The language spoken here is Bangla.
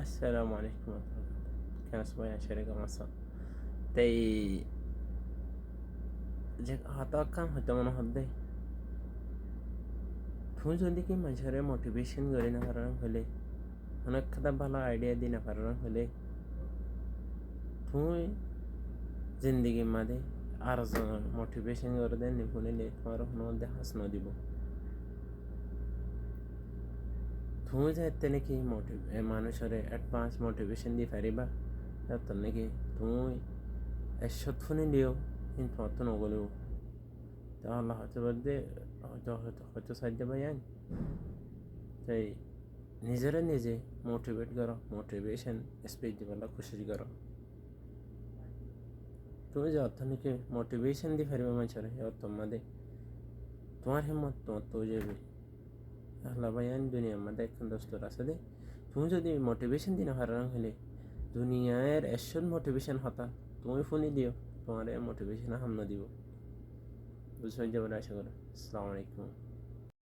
السلام عليكم ورحمة الله. كان سبايا شركة مصر তাই যে হতাকাম হয়তো মনে হদ্দে তুই যদি কি মানুষের মোটিভেশন করি না পারার হলে অনেক কথা ভালো আইডিয়া দি না পারার হলে তুই জিন্দগির মাঝে আর মোটিভেশন করে দেন নিপুণিলে তোমার কোনো মধ্যে হাস ন দিব তুই যাতে নাকি মানুষের অ্যাডভান্স মোটিভেশন দিয়ে পারিবা তার নাকি তুই এসব শুনে দিও কিন্তু অত নগলেও তাহলে হয়তো বলতে হয়তো সাহায্য পাইয়ান তাই নিজে মোটিভেট করো মোটিভেশন স্পিচ দিবেলা খুশি করো তুমি যে অর্থনীতি মোটিভেশন দিয়ে পারিবা মানুষের তোমাদের তোমার হিম্মত তোমার তো যাবে আল্লাহ ভাইয়ান দুনিয়ার মধ্যে এখন দোস্তর আছে দে তুমি যদি মোটিভেশন দিনে হারান হলে দুনিয়ার এসব মোটিভেশন হতা তুমি ফোনই দিও তোমার মোটিভেশন হামনা দিব বুঝতে যাবেন আশা করি আসসালামু আলাইকুম